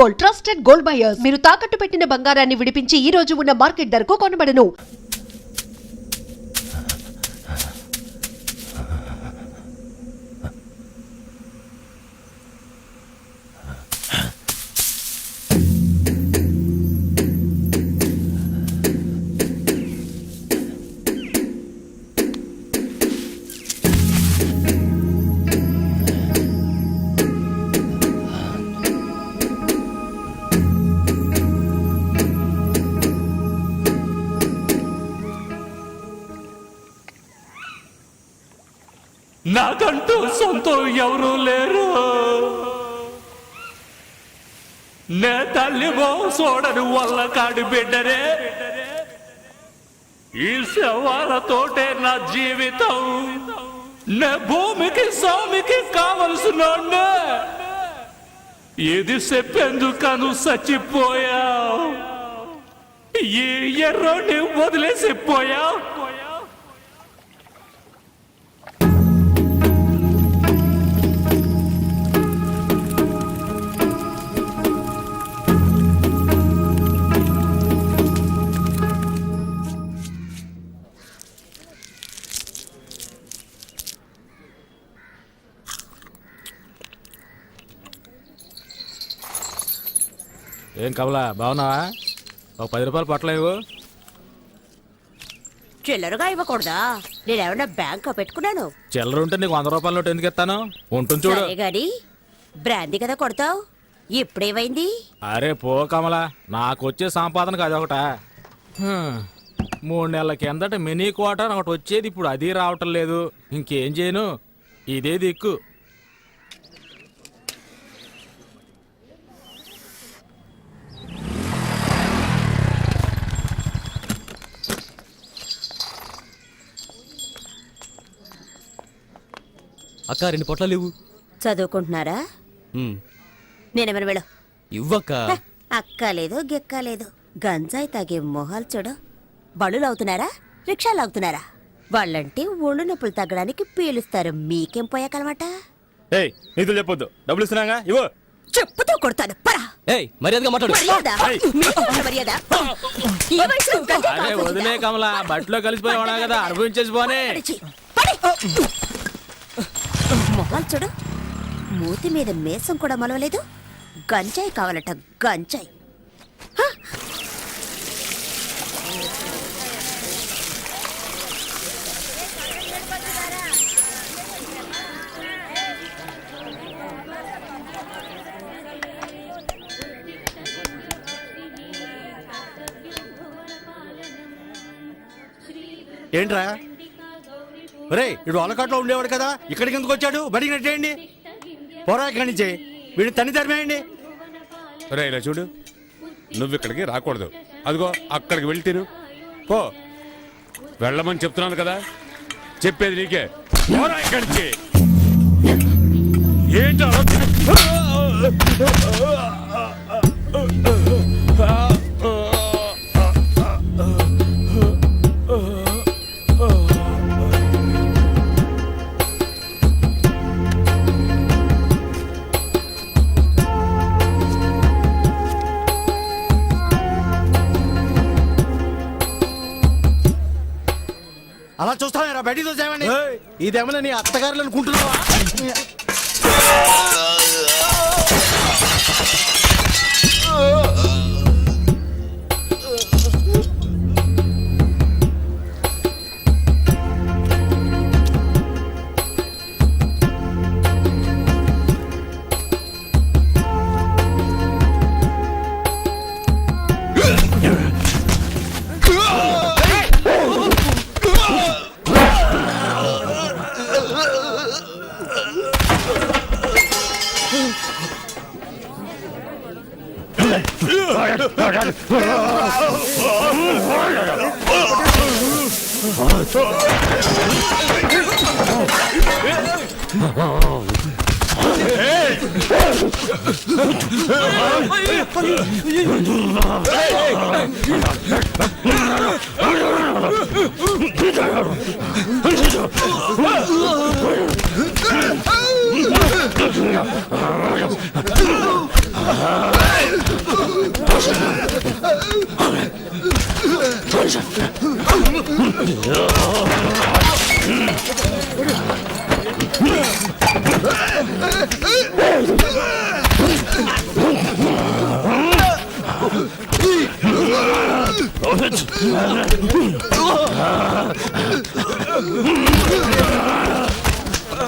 Gold, trusted gold buyers. మీరు తాకట్టు పెట్టిన బంగారాన్ని విడిపించి ఈ రోజు ఉన్న మార్కెట్ ధరకు కొనబడను. నాకంటూ సొంతం ఎవరూ లేరు. నే తల్లి చూడని వల్ల కాడి బిడ్డరే. ఈ శవాలతోటే నా జీవితం. నే భూమికి స్వామికి కావలసిన ఇది చెప్పేందుకను చచ్చిపోయా. ఈ ఎర్రోని వదిలేసిపోయా. ఏం కమలా, బాగున్నావా? ఒక 10 రూపాయలు పట్టలేవు. చిల్లరగా ఇవ్వకూడదా? నేనేమన్నా బ్యాంక్ పెట్టుకున్నాను. చిల్లర ఉంటే నీకు 100 రూపాయల నోటు ఎందుకు ఇస్తాను? ఉంటుంది చూడు. గాని బ్రాందీ కదా కొడతావు. ఇప్పుడేమైంది? అరే పో కమలా, నాకు వచ్చే సంపాదనకు అదొకట. 3 నెలల కిందట మినీ క్వార్టర్ ఒకటి వచ్చేది, ఇప్పుడు అది రావటం లేదు. ఇంకేం చేయను, ఇదే దిక్కు. అక్క 2 పొట్లాలు ఇవ్వు. చదువుకుంటున్నారా? నేనేమన్నా వెళ్ళు. ఇవ్వక్క. అక్కలేదు గిక్కలేదు. గంజాయి తాగే మొహాలు చూడు. బళ్ళు అవుతున్నారా, రిక్షాలు అవుతున్నారా? వాళ్ళంటే ఒళ్ళు నొప్పులు తగ్గడానికి పీలుస్తారు. మీకేం పోయాకలమాట? ఏయ్, నిధులు చెప్పొద్దు, డబ్బులు ఇస్తున్నాగా ఇవ్వు. చెప్పుతో కొడతాను. పరా. ఏయ్, మర్యాదగా మాట్లాడు. మర్యాద. అరే వదిలే కమలా, బట్టలో కలిసిపోయి ఉన్నా కదా, అనుభవించేసి పోనే. మొహాలు చూడు. మూతి మీద మేసం కూడా మలవలేదు. గంజాయి కావాలట, గంజాయి. ఏంట్రా రే, ఇడు అలకాట్లో ఉండేవాడు కదా, ఇక్కడికి ఎందుకు వచ్చాడు? బడికి నెట్టేయండి, పోరా ఇక్కడి నుంచి. వీడిని తన్ని తరిమేయండి. రే ఇలా చూడు, నువ్వు ఇక్కడికి రాకూడదు. అదిగో అక్కడికి వెళ్ళి తిను పో. వెళ్ళమని చెప్తున్నాను కదా, చెప్పేది నీకే. పోరా ఇక్కడి నుంచి. ఏంటో అలా చూస్తావేరా, బయటికి చూసామండి. ఇదేమన్నా నీ అత్తగారులు అనుకుంటున్నావా?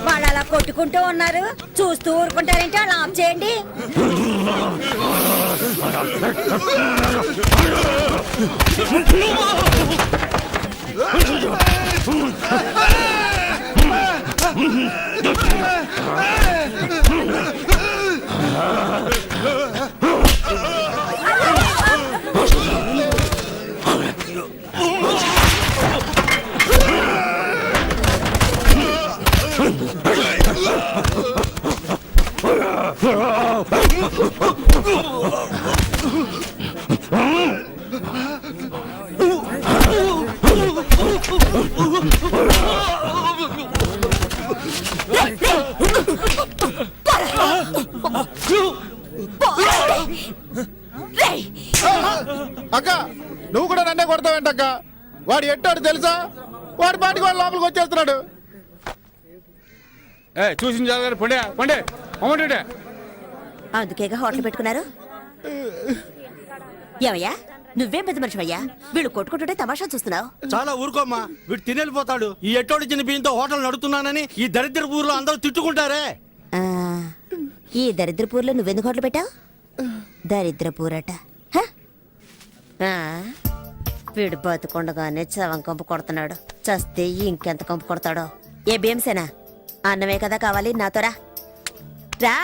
వాళ్ళు అలా కొట్టుకుంటూ ఉన్నారు, చూస్తూ ఊరుకుంటారంటే వాళ్ళు ఆఫ్ చేయండి. అక్క నువ్వు కూడా నన్నే కొడతావేంటక్క? వాడు ఎట్టాడు తెలుసా? వాడి పాటికి వాడు లోపలికి వచ్చేస్తున్నాడు. చూసిన జాగ్రత్త పండే పండే అమ్మంటే అందుకేగా హోటల్ పెట్టుకున్నారు. ఏమయ్యా, నువ్వేం పెద్ద మనిషివయ్యా, వీళ్ళు కొట్టుకుంటుంటే తమాషా చూస్తున్నావు. చాలా ఊరుకోమ్మా, వీడు తినేళ్ళిపోతాడు. ఈ ఎట్టోడి చిన్న బియ్యంతో హోటల్ నడుపుతున్నానని ఈ దరిద్ర ఊర్లో అందరూ తిట్టుకుంటారే. ఆ, ఈ దరిద్రపూర్లో నువ్వెందుకు హోటల్ పెట్టావు? దరిద్రపూరట. హ? ఆ, వీడు బతుకుండగానే చవం కంపు కొడుతున్నాడు, చస్తే ఇంకెంత కంపు కొడతాడో. ఏ భీమసేనా, అన్నమే కదా కావాలి, నాతో రా. రా.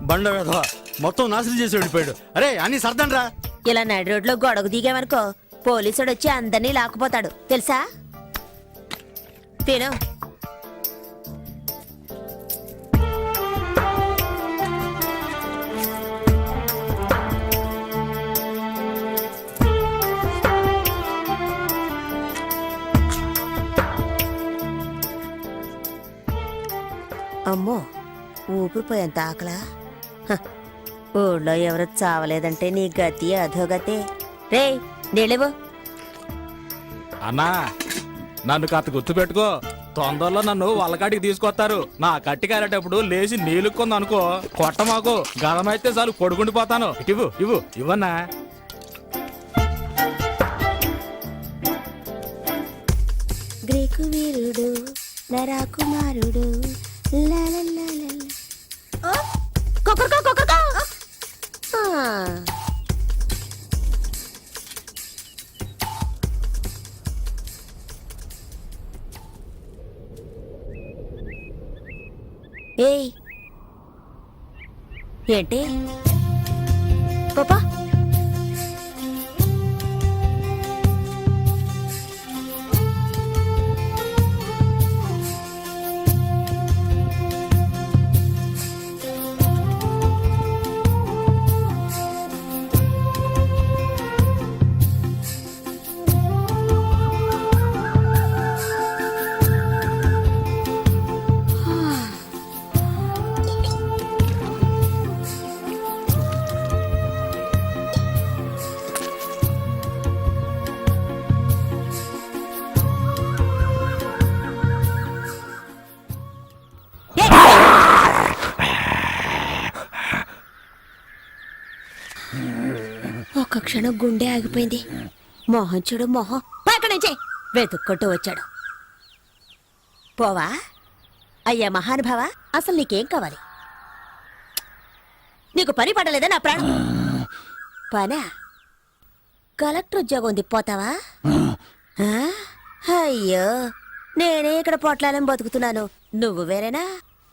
బండ వేధవ మొత్తం నాశనం చేసి వెళ్ళిపోయాడు. అరే అన్ని సర్దండ్రా. ఇలా నడి రోడ్లో గొడవ దిగామనుకో, పోలీసుడు వచ్చి అందరినీ లాక్కుపోతాడు తెలుసా. తిను. అమ్మో, ఊపిరిపోయేంత ఆకలా. హ, ఊళ్ళో ఎవరు చావలేదంటే నీ గతి అధోగతే. రే నీళ్ళేవో. అన్నా నన్ను కాస్త గుర్తుపెట్టుకో, తొందరలో నన్ను వాళ్ళకాటికి తీసుకొస్తారు. నా కట్టి కారేటప్పుడు లేచి నీళ్ళుకుంది అనుకో, కొట్ట మాకు గదమైతే చాలు పడుకుండిపోతాను. ఇవ్వు ఇవ్వు ఇవ్వన్నా. గ్రీకు వీరుడు నరాకుమారుడు ఏయ్ ఏంటి పాపా? ఒక్క క్షణం గుండె ఆగిపోయింది. మొహం చూడు, మొహం పక్కన నుంచి వెతుక్కుంటూ వచ్చాడు. పోవా అయ్యా మహానుభావ, అసలు నీకేం కావాలి? నీకు పని పడలేదా నా ప్రాణం? పనా? కలెక్టర్ ఉద్యోగం ఉంది, పోతావా? ఆ? అయ్యో, నేనే ఇక్కడ పొట్లాలని బతుకుతున్నాను, నువ్వు వేరేనా?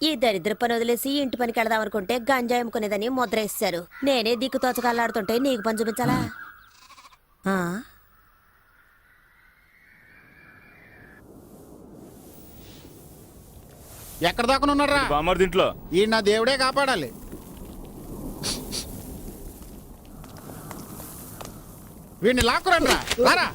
ఈ దరిద్ర పని వదిలేసి ఇంటి పనికి వెళదాం అనుకుంటే గంజాయి అమ్ముకునేదని ముద్ర వేస్తారు. నేనే దిక్కు తోచకల్లాడుతుంటే నీకు పని చూపించాలా? ఆ? ఎక్కడ దాకా ఉన్నారా? బామ్మర్ దీంట్లో ఈ నా దేవుడే కాపాడాలి. వీడిని లాక్కురండి రారా.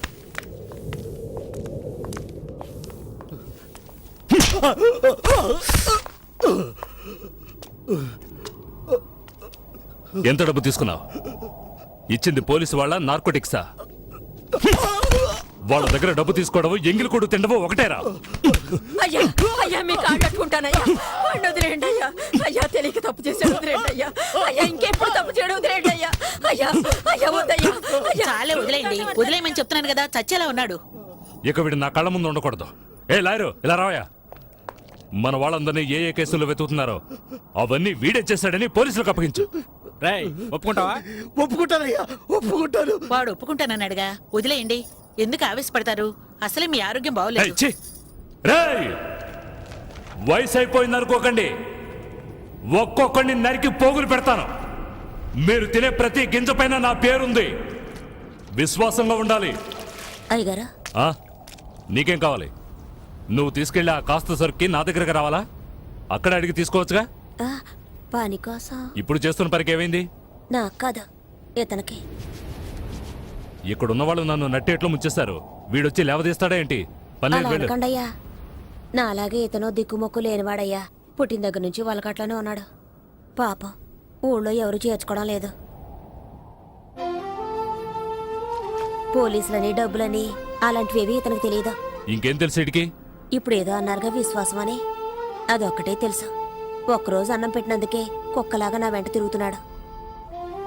ఎంత డబ్బు తీసుకున్నావు? ఇచ్చింది పోలీసు వాళ్ళ నార్కోటిక్సా? వాళ్ళ దగ్గర డబ్బు తీసుకోవడం ఎంగిలి కొడు తినడం ఒకటేరా? అయ్యా అయ్యా మీ కాళ్ళు కట్టుకుంటానయ్యా, వాడిని వదిలేయండి అయ్యా. అయ్యా తెలియక తప్పు చేశాడు, వదిలేయండి అయ్యా. అయ్యా ఇంకెప్పుడు తప్పు చేయడం వదిలేయండి అయ్యా. అయ్యా అయ్యా వద్దయ్యా. చాలే వదిలేయండి, వదిలేయమని చెప్తున్నాను కదా, చచ్చేలా ఉన్నాడు. ఇక వీడు నా కళ్ళ ముందు ఉండకూడదు. ఏ లాయరు, ఇలా రావయా. మన వాళ్ళందరినీ ఏ ఏ కేసుల్లో వెతుకుతున్నారో అవన్నీ వీడే చేశాడని పోలీసులకు అప్పగించు. రేయ్ ఒప్పుకుంటావా? ఒప్పుకుంటానయ్యా, ఒప్పుకుంటాను. వాడు ఒప్పుకుంటానన్నాడుగా, వదిలేయండి. ఎందుకు ఆవేశపడతారు? అసలే మీ ఆరోగ్యం ఏయ్, బాగోలేదు. ఛీ! రేయ్, వయసు అయిపోయింది అనుకోకండి, ఒక్కొక్కడిని నరికి పోగులు పెడతాను. మీరు తినే ప్రతి గింజ పైన నా పేరుంది. విశ్వాసంగా ఉండాలి. అయ్యగారు ఆ? నీకేం కావాలి? నువ్వు తీసుకెళ్ళి ఆ కాస్త సరుక్కి నా దగ్గరకు రావాలా? అక్కడ అడిగి తీసుకోవచ్చుగా. పని కోసం ఇప్పుడు చేస్తున్న పనికి ఏమైంది? నాకు కాదు, ఇతనికి. ఇక్కడున్న వాళ్ళు నన్ను నట్టేట్లు ముంచేస్తారు. వీడొచ్చి లేవదీస్తాడా ఏంటి? పని అలా అనకండయ్యా. నా అలాగే ఇతను దిక్కుమొక్కు లేనివాడయ్యా. పుట్టిన దగ్గర నుంచి వాళ్ళకట్లోనే ఉన్నాడు. పాపం ఊళ్ళో ఎవరు చేర్చుకోవడం లేదు. పోలీసులని డబ్బులని అలాంటివేవి ఇతనికి తెలియదు. ఇంకేం తెలుసు వీడికి? ఇప్పుడు ఏదో అన్నారుగా విశ్వాసం అని, అదొక్కటే తెలుసు. ఒక్కరోజు అన్నం పెట్టినందుకే కుక్కలాగా నా వెంట తిరుగుతున్నాడు.